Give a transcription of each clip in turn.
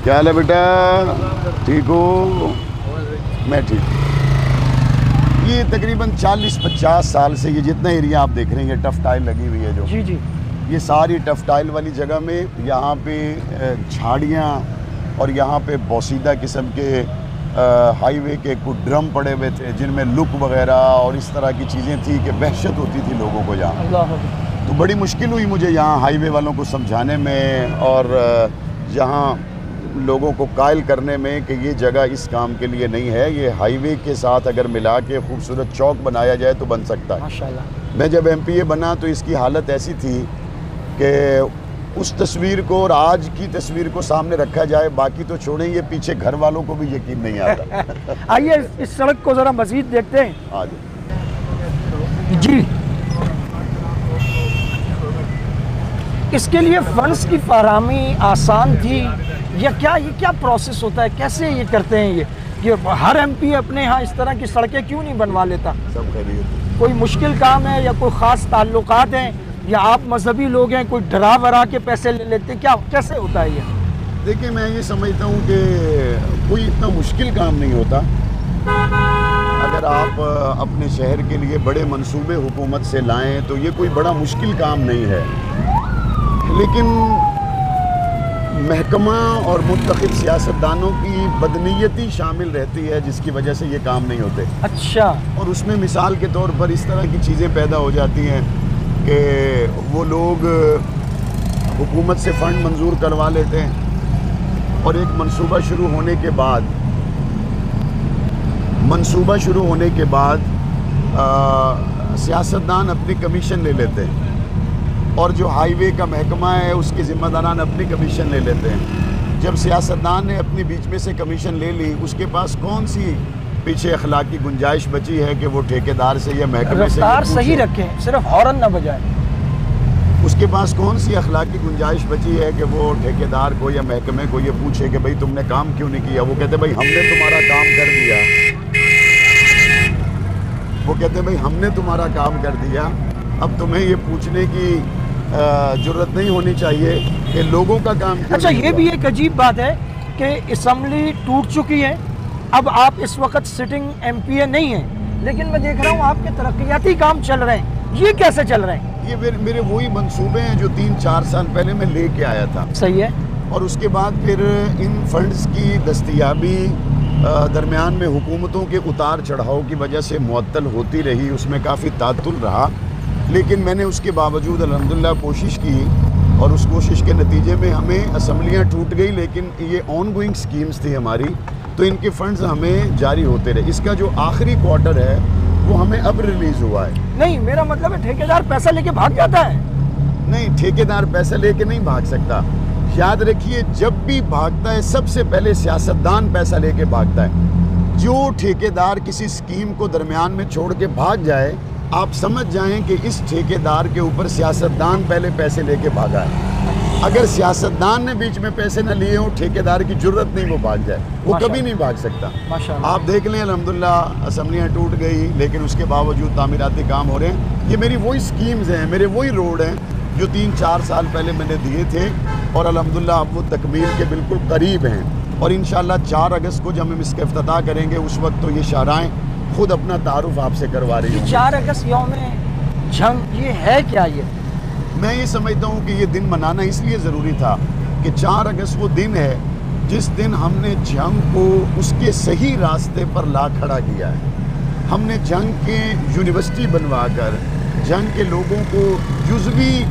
کیا حال ہے بیٹا؟ ٹھیک ہو؟ میں ٹھیک ہوں۔ یہ تقریباً 40-50 سال سے یہ جتنا ایریا آپ دیکھ رہے ہیں یہ ٹف ٹائل لگی ہوئی ہے جو جی یہ ساری ٹف ٹائل والی جگہ میں یہاں پہ جھاڑیاں اور یہاں پہ بوسیدہ قسم کے ہائی وے کے کچھ ڈرم پڑے ہوئے تھے جن میں لک وغیرہ اور اس طرح کی چیزیں تھیں کہ وحشت ہوتی تھی لوگوں کو یہاں۔ اللہ تو بڑی مشکل ہوئی مجھے یہاں ہائی وے والوں کو سمجھانے میں اور یہاں لوگوں کو قائل کرنے میں کہ یہ جگہ اس کام کے لیے نہیں ہے، یہ ہائی وے کے ساتھ اگر ملا کے خوبصورت چوک بنایا جائے تو بن سکتا ہے۔ ماشاءاللہ۔ میں جب ایم پی اے بنا تو اس کی حالت ایسی تھی کہ اس تصویر کو اور آج کی تصویر کو سامنے رکھا جائے، باقی تو چھوڑیں، یہ پیچھے گھر والوں کو بھی یقین نہیں آتا۔ آئیے اس سڑک کو ذرا مزید دیکھتے ہیں۔ آج جی، اس کے لیے فنڈز کی فراہمی آسان تھی یا کیا یہ کیا پروسیس ہوتا ہے، کیسے یہ کرتے ہیں یہ ہر ایم پی اپنے ہاں اس طرح کی سڑکیں کیوں نہیں بنوا لیتا؟ سب خیریت۔ کوئی مشکل کام ہے یا کوئی خاص تعلقات ہیں یا آپ مذہبی لوگ ہیں، کوئی ڈرا ورا کے پیسے لے لیتے ہیں، کیا کیسے ہوتا ہے یہ؟ دیکھیں میں یہ سمجھتا ہوں کہ کوئی اتنا مشکل کام نہیں ہوتا اگر آپ اپنے شہر کے لیے بڑے منصوبے حکومت سے لائیں تو یہ کوئی بڑا مشکل کام نہیں ہے، لیکن محکمہ اور منتخب سیاستدانوں کی بدنیتی شامل رہتی ہے جس کی وجہ سے یہ کام نہیں ہوتے۔ اچھا۔ اور اس میں مثال کے طور پر اس طرح کی چیزیں پیدا ہو جاتی ہیں کہ وہ لوگ حکومت سے فنڈ منظور کروا لیتے ہیں اور ایک منصوبہ شروع ہونے کے بعد سیاستدان اپنی کمیشن لے لیتے ہیں اور جو ہائی وے کا محکمہ ہے اس کے ذمہ داران اپنی کمیشن لے لیتے ہیں۔ جب سیاستدان نے اپنی بیچ میں سے کمیشن لے لی، اس کے پاس کون سی پیچھے اخلاقی گنجائش بچی ہے کہ وہ ٹھیکیدار سے یا محکمے سے رفتار صحیح رکھیں، صرف ہارن نہ بجائیں۔ اس کے پاس کون سی اخلاقی گنجائش بچی ہے کہ وہ ٹھیکیدار کو یا محکمے کو یہ پوچھے کہ بھئی تم نے کام کیوں نہیں کیا؟ وہ کہتے ہیں بھئی ہم نے تمہارا کام کر دیا۔ وہ کہتے ہیں بھئی ہم نے تمہارا کام کر دیا، اب تمہیں یہ پوچھنے کی جرت نہیں ہونی چاہیے کہ لوگوں کا کام کیوں اچھا، نہیں یہ ہوا؟ بھی ایک عجیب بات ہے کہ اسمبلی ٹوٹ چکی ہے، اب آپ اس وقت سٹنگ ایم پی اے نہیں ہیں، لیکن میں دیکھ رہا ہوں آپ کے ترقیاتی کام چل رہے ہیں، یہ کیسے چل رہے ہیں؟ یہ میرے وہی منصوبے ہیں جو 3-4 سال پہلے میں لے کے آیا تھا، صحیح ہے۔ اور اس کے بعد پھر ان فنڈز کی دستیابی درمیان میں حکومتوں کے اتار چڑھاؤ کی وجہ سے معطل ہوتی رہی، اس میں کافی تعطل رہا، لیکن میں نے اس کے باوجود الحمدللہ کوشش کی اور اس کوشش کے نتیجے میں ہمیں اسمبلیاں ٹوٹ گئی، لیکن یہ آن گوئنگ سکیمز تھی ہماری، تو ان کے فنڈز ہمیں جاری ہوتے رہے۔ اس کا جو آخری کوارٹر ہے وہ ہمیں اب ریلیز ہوا ہے۔ نہیں، میرا مطلب ہے ٹھیکیدار پیسہ لے کے بھاگ جاتا ہے۔ نہیں، ٹھیکیدار پیسہ لے کے نہیں بھاگ سکتا، یاد رکھیے جب بھی بھاگتا ہے سب سے پہلے سیاستدان پیسہ لے کے بھاگتا ہے۔ جو ٹھیکیدار کسی سکیم کو درمیان میں چھوڑ کے بھاگ جائے، آپ سمجھ جائیں کہ اس ٹھیکیدار کے اوپر سیاستدان پہلے پیسے لے کے بھاگا ہے۔ اگر سیاستدان نے بیچ میں پیسے نہ لیے ہوں، ٹھیکیدار کی جرت نہیں وہ بھاگ جائے، وہ کبھی نہیں بھاگ سکتا۔ ماشاءاللہ۔ آپ دیکھ لیں الحمدللہ اسمبلیاں ٹوٹ گئی لیکن اس کے باوجود تعمیراتی کام ہو رہے ہیں۔ یہ میری وہی سکیمز ہیں، میرے وہی روڈ ہیں جو 3-4 سال پہلے میں نے دیے تھے اور الحمدللہ اب وہ تکمیل کے بالکل قریب ہیں، اور انشاءاللہ 4 اگست کو جب ہم اس کا افتتاح کریں گے اس وقت تو یہ شاہراہیں خود اپنا تعارف آپ سے کروا رہی ہوں۔ 4 اگست یوم جنگ، یہ ہے کیا؟ یہ میں یہ سمجھتا ہوں کہ یہ دن منانا اس لیے ضروری تھا کہ 4 اگست وہ دن ہے جس دن ہم نے جنگ کو اس کے صحیح راستے پر لا کھڑا کیا ہے۔ ہم نے جنگ کے یونیورسٹی بنوا کر جنگ کے لوگوں کو جزوی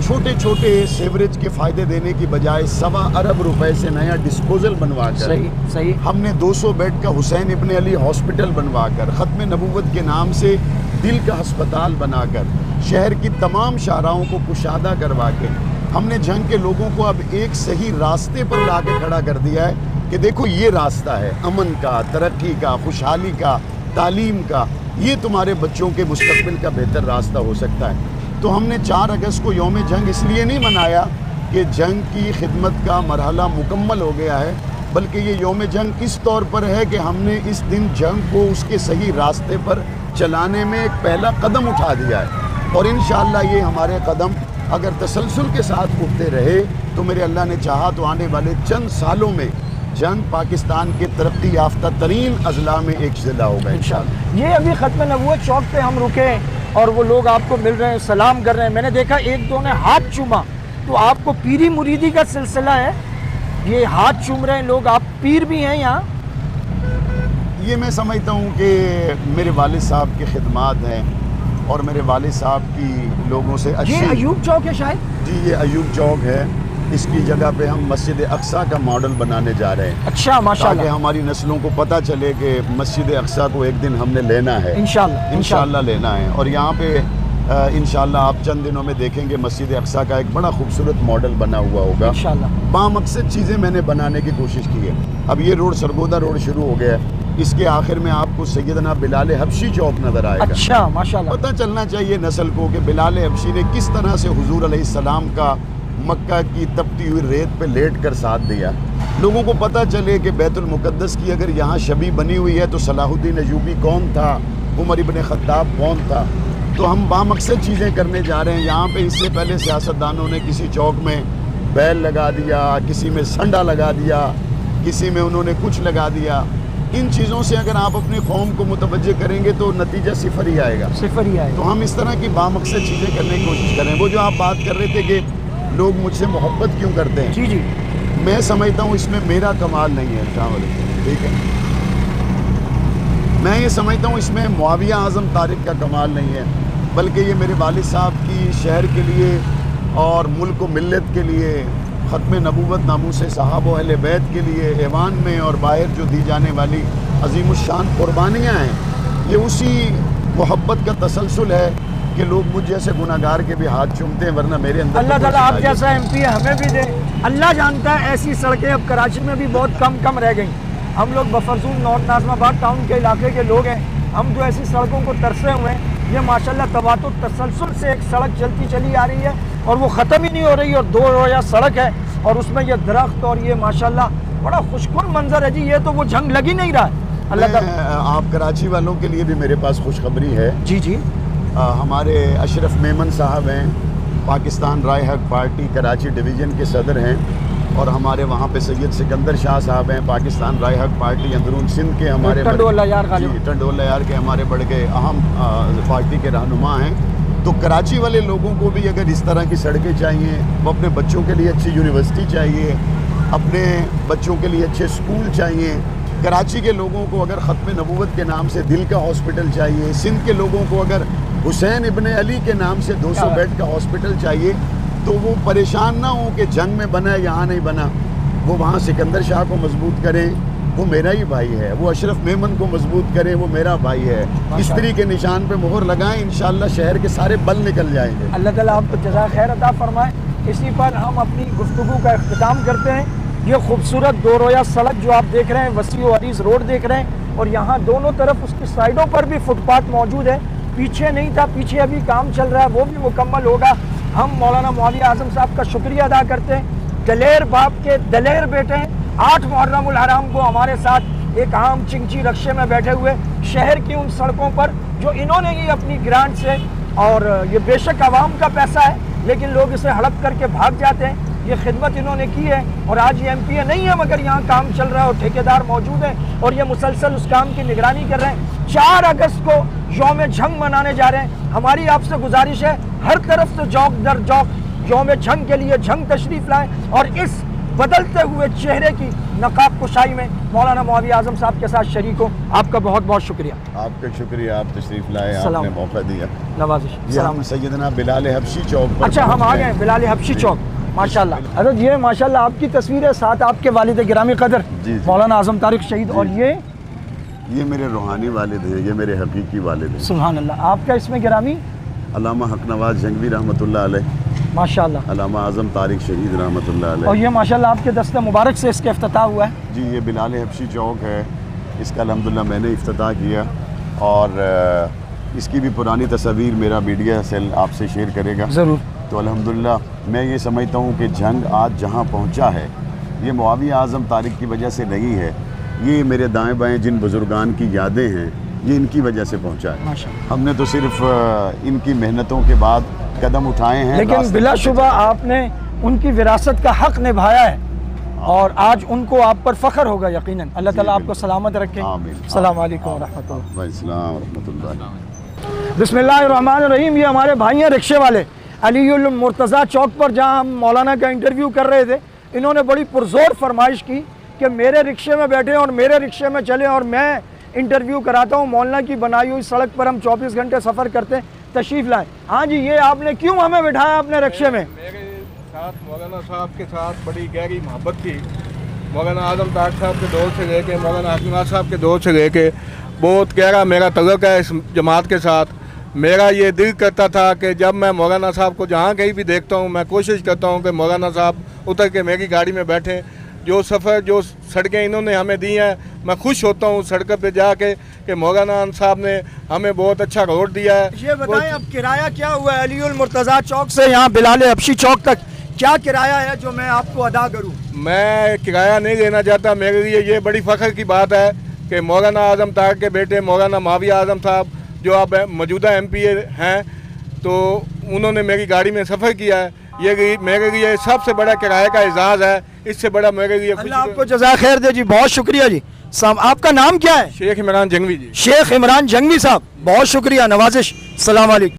چھوٹے چھوٹے سیوریج کے فائدے دینے کی بجائے 1.25 ارب روپے سے نیا ڈسپوزل بنوا کر، صحیح ہم نے 200 بیڈ کا حسین ابن علی ہاسپٹل بنوا کر، ختم نبوت کے نام سے دل کا ہسپتال بنا کر، شہر کی تمام شاہراہوں کو کشادہ کروا کے ہم نے جنگ کے لوگوں کو اب ایک صحیح راستے پر لا کے کھڑا کر دیا ہے کہ دیکھو یہ راستہ ہے امن کا، ترقی کا، خوشحالی کا، تعلیم کا، یہ تمہارے بچوں کے مستقبل کا بہتر راستہ ہو سکتا ہے۔ تو ہم نے 4 اگست کو یوم جنگ اس لیے نہیں منایا کہ جنگ کی خدمت کا مرحلہ مکمل ہو گیا ہے، بلکہ یہ یوم جنگ اس طور پر ہے کہ ہم نے اس دن جنگ کو اس کے صحیح راستے پر چلانے میں ایک پہلا قدم اٹھا دیا ہے، اور انشاءاللہ یہ ہمارے قدم اگر تسلسل کے ساتھ اٹھتے رہے تو میرے اللہ نے چاہا تو آنے والے چند سالوں میں جنگ پاکستان کے ترقی یافتہ ترین اضلاع میں ایک ضلع ہوگا انشاءاللہ۔ یہ ابھی ختم نبوت چوک پہ ہم رکے اور وہ لوگ آپ کو مل رہے ہیں، سلام کر رہے ہیں، میں نے دیکھا ایک دو نے ہاتھ چوما، تو آپ کو پیری مریدی کا سلسلہ ہے، یہ ہاتھ چوم رہے ہیں لوگ، آپ پیر بھی ہیں یہاں؟ یہ میں سمجھتا ہوں کہ میرے والد صاحب کی خدمات ہیں اور میرے والد صاحب کی لوگوں سے اچھی، یہ ایوب چوک ہے شاید؟ جی یہ ایوب چوک ہے، اس کی جگہ پہ ہم مسجد اقصیٰ کا ماڈل بنانے جا رہے ہیں، اچھا ماشاءاللہ، تاکہ ہماری نسلوں کو پتہ چلے کہ مسجد اقصیٰ کو ایک دن ہم نے لینا ہے، انشاءاللہ لینا ہے۔ اور یہاں پہ انشاءاللہ آپ چند دنوں میں دیکھیں گے مسجد اقصیٰ کا ایک بڑا خوبصورت ماڈل بنا ہوا ہوگا، انشاءاللہ۔ بامقصد چیزیں میں نے بنانے کی کوشش کی ہے۔ اب یہ روڈ سرگودا روڈ شروع ہو گیا ہے، اس کے آخر میں آپ کو سیدنا بلال حبشی چوک نظر آئے گا۔ اچھا ماشاءاللہ، پتہ چلنا چاہیے نسل کو کہ بلال حبشی نے کس طرح سے حضور علیہ السلام کا مکہ کی تپتی ہوئی ریت پہ لیٹ کر ساتھ دیا، لوگوں کو پتہ چلے کہ بیت المقدس کی اگر یہاں شبیہ بنی ہوئی ہے تو صلاح الدین ایوبی کون تھا، عمر ابن خطاب کون تھا۔ تو ہم بامقصد چیزیں کرنے جا رہے ہیں۔ یہاں پہ اس سے پہلے سیاستدانوں نے کسی چوک میں بیل لگا دیا، کسی میں سنڈا لگا دیا، کسی میں انہوں نے کچھ لگا دیا۔ ان چیزوں سے اگر آپ اپنی قوم کو متوجہ کریں گے تو نتیجہ صفر ہی آئے گا، صفر ہی آئے گا۔ تو ہم اس طرح کی بامقصد چیزیں کرنے کی کوشش کریں۔ وہ جو آپ بات کر رہے تھے کہ لوگ مجھ سے محبت کیوں کرتے ہیں، جی جی، میں سمجھتا ہوں اس میں میرا کمال نہیں ہے، السلام علیکم، ٹھیک ہے، میں یہ سمجھتا ہوں اس میں معاویہ اعظم طارق کا کمال نہیں ہے، بلکہ یہ میرے والد صاحب کی شہر کے لیے اور ملک و ملت کے لیے ختم نبوت ناموس صحابہ و اہل بیت کے لیے ایوان میں اور باہر جو دی جانے والی عظیم الشان قربانیاں ہیں، یہ اسی محبت کا تسلسل ہے کہ لوگ مجھ جیسے گناہگار کے بھی ہاتھ چومتے ہیں، ورنہ میرے اندر اللہ تعالیٰ آپ جیسا ایم پی ہمیں بھی دے۔ اللہ جانتا ہے ایسی سڑکیں اب کراچی میں بھی بہت کم رہ گئیں۔ ہم لوگ بفرزون نارتھ ناظم آباد ٹاؤن کے علاقے کے لوگ ہیں، ہم جو ایسی سڑکوں کو ترسے ہوئے ہیں، یہ ماشاءاللہ تواتر تسلسل سے ایک سڑک چلتی چلی آ رہی ہے اور وہ ختم ہی نہیں ہو رہی، اور 2 رویہ سڑک ہے اور اس میں یہ درخت اور یہ ماشاءاللہ بڑا خوشگوار منظر ہے جی، یہ تو وہ جنگ لگ ہی نہیں رہا ہے۔ اللہ تعالیٰ آپ کراچی والوں کے لیے بھی میرے پاس خوشخبری ہے۔ جی جی، ہمارے اشرف میمن صاحب ہیں، پاکستان رائے حق پارٹی کراچی ڈویژن کے صدر ہیں، اور ہمارے وہاں پہ سید سکندر شاہ صاحب ہیں، پاکستان رائے حق پارٹی اندرون سندھ کے ہمارے ٹنڈولا یار غالب، جی ٹنڈولا یار کے ہمارے بڑھ کے اہم پارٹی کے رہنما ہیں۔ تو کراچی والے لوگوں کو بھی اگر اس طرح کی سڑکیں چاہیے، وہ اپنے بچوں کے لیے اچھی یونیورسٹی چاہیے، اپنے بچوں کے لیے اچھے سکول چاہیے، کراچی کے لوگوں کو اگر ختم نبوت کے نام سے دل کا ہاسپٹل چاہیے، سندھ کے لوگوں کو اگر حسین ابن علی کے نام سے 200 بیڈ کا ہاسپٹل چاہیے، تو وہ پریشان نہ ہوں کہ جنگ میں بنا ہے یہاں نہیں بنا، وہ وہاں سکندر شاہ کو مضبوط کریں، وہ میرا ہی بھائی ہے، وہ اشرف میمن کو مضبوط کریں، وہ میرا بھائی ہے، استری کے نشان پہ مہر لگائیں، انشاءاللہ شہر کے سارے بل نکل جائیں گے۔ اللہ تعالیٰ آپ کو جزائے خیر عطا فرمائے۔ اسی پر ہم اپنی گفتگو کا اختتام کرتے ہیں۔ یہ خوبصورت 2 رویہ سڑک جو آپ دیکھ رہے ہیں، وسیع و عریض روڈ دیکھ رہے ہیں، اور یہاں دونوں طرف اس کی سائڈوں پر بھی فٹ پاتھ موجود ہے، پیچھے نہیں تھا، پیچھے ابھی کام چل رہا ہے، وہ بھی مکمل ہوگا۔ ہم مولانا معاویہ اعظم صاحب کا شکریہ ادا کرتے ہیں، دلیر باپ کے دلیر بیٹے ہیں۔ 8 محرم الحرام کو ہمارے ساتھ ایک عام چنگچی رکشے میں بیٹھے ہوئے شہر کی ان سڑکوں پر جو انہوں نے ہی اپنی گرانٹ سے، اور یہ بے شک عوام کا پیسہ ہے لیکن لوگ اسے ہڑپ کر کے بھاگ جاتے ہیں، یہ خدمت انہوں نے کی ہے، اور آج یہ ایم پی نہیں ہے مگر یہاں کام چل رہا ہے اور ٹھیکیدار موجود ہیں اور یہ مسلسل اس کام کی نگرانی کر رہے ہیں۔ 4 اگست کو یوم جنگ منانے جا رہے ہیں، ہماری آپ سے گزارش ہے ہر طرف سے جوک در جوک یوم جنگ کے لیے جنگ تشریف لائیں، اور اس بدلتے ہوئے چہرے کی نقاب کشائی میں مولانا معاویہ اعظم صاحب کے ساتھ شریک ہوں۔ آپ کا بہت بہت شکریہ۔ آپ کا شکریہ، آپ تشریف لائے، آپ نے موقع دیا، نوازش۔ یہ ہم سیدنا بلال حبشی چوک پر اچھا ہم آ گئے بلال حبشی چوک، ماشاءاللہ۔ حضرت یہ ماشاءاللہ آپ کی تصویر ہے، ساتھ آپ کے والد گرامی قدر جی مولانا اعظم طارق شہید، اور یہ میرے روحانی والد ہیں، یہ میرے حقیقی والد ہیں۔ سبحان اللہ، آپ کا اس میں گرامی علامہ حق نواز جنگوی رحمۃ اللہ علیہ، ماشاءاللہ، علامہ اعظم طارق شہید رحمۃ اللہ علیہ، اور یہ ماشاءاللہ آپ کے دست مبارک سے اس کا افتتاح ہوا ہے۔ جی یہ بلال حبشی چوک ہے، اس کا الحمدللہ میں نے افتتاح کیا، اور اس کی بھی پرانی تصاویر میرا میڈیا سیل آپ سے شیئر کرے گا ضرور۔ تو الحمدللہ میں یہ سمجھتا ہوں کہ جنگ آج جہاں پہنچا ہے یہ معاویہ اعظم طارق کی وجہ سے نہیں ہے، یہ میرے دائیں بائیں جن بزرگان کی یادیں ہیں یہ ان کی وجہ سے پہنچا ہے۔ ہم نے تو صرف ان کی محنتوں کے بعد قدم اٹھائے ہیں. لیکن بلا شبہ آپ نے ان کی وراثت کا حق نبھایا ہے اور آج ان کو آپ پر فخر ہوگا یقیناً. اللہ تعالیٰ آپ کو سلامت رکھے. السلام علیکم ورحمۃ اللہ. السلام ورحمۃ اللہ. بسم اللہ الرحمن الرحیم. یہ ہمارے بھائی ہیں رکشے والے علی المرتضیٰ چوک پر جہاں ہم مولانا کا انٹرویو کر رہے تھے. انہوں نے بڑی پرزور فرمائش کی کہ میرے رکشے میں بیٹھیں اور میرے رکشے میں چلیں اور میں انٹرویو کراتا ہوں. مولانا کی بنائی ہوئی سڑک پر ہم 24 گھنٹے سفر کرتے ہیں. تشریف لائیں. ہاں جی, یہ آپ نے کیوں ہمیں بٹھایا اپنے رکشے میں؟ میرے ساتھ مولانا صاحب کے ساتھ بڑی گہری محبت تھی. مولانا اعظم طاہر صاحب کے دور سے لے کے مولانا حکیم صاحب کے دور سے لے کے بہت گہرا میرا تعلق ہے اس جماعت کے ساتھ. میرا یہ دل کرتا تھا کہ جب میں مولانا صاحب کو جہاں کہیں بھی دیکھتا ہوں میں کوشش کرتا ہوں کہ مولانا صاحب اتر کے میری گاڑی میں بیٹھیں. جو سفر جو سڑکیں انہوں نے ہمیں دی ہیں میں خوش ہوتا ہوں سڑک پہ جا کے کہ مولانا صاحب نے ہمیں بہت اچھا روڈ دیا ہے. یہ بتائیں اب کرایہ کیا ہوا ہے علی المرتضیٰ چوک سے یہاں بلال حبشی چوک تک کیا کرایہ ہے جو میں آپ کو ادا کروں؟ میں کرایہ نہیں لینا چاہتا. میرے لیے یہ بڑی فخر کی بات ہے کہ مولانا اعظم طاہر کے بیٹے مولانا معاویہ اعظم صاحب جو اب موجودہ MP ہیں تو انہوں نے میری گاڑی میں سفر کیا ہے. یہ میرے لیے سب سے بڑا کرایہ کا اعزاز ہے. اس سے بڑا میرے لیے اللہ آپ کو جزائے خیر دے جی. بہت شکریہ جی. آپ کا نام کیا ہے؟ شیخ عمران جنگوی جی. شیخ عمران جنگوی صاحب بہت شکریہ, نوازش. السلام علیکم.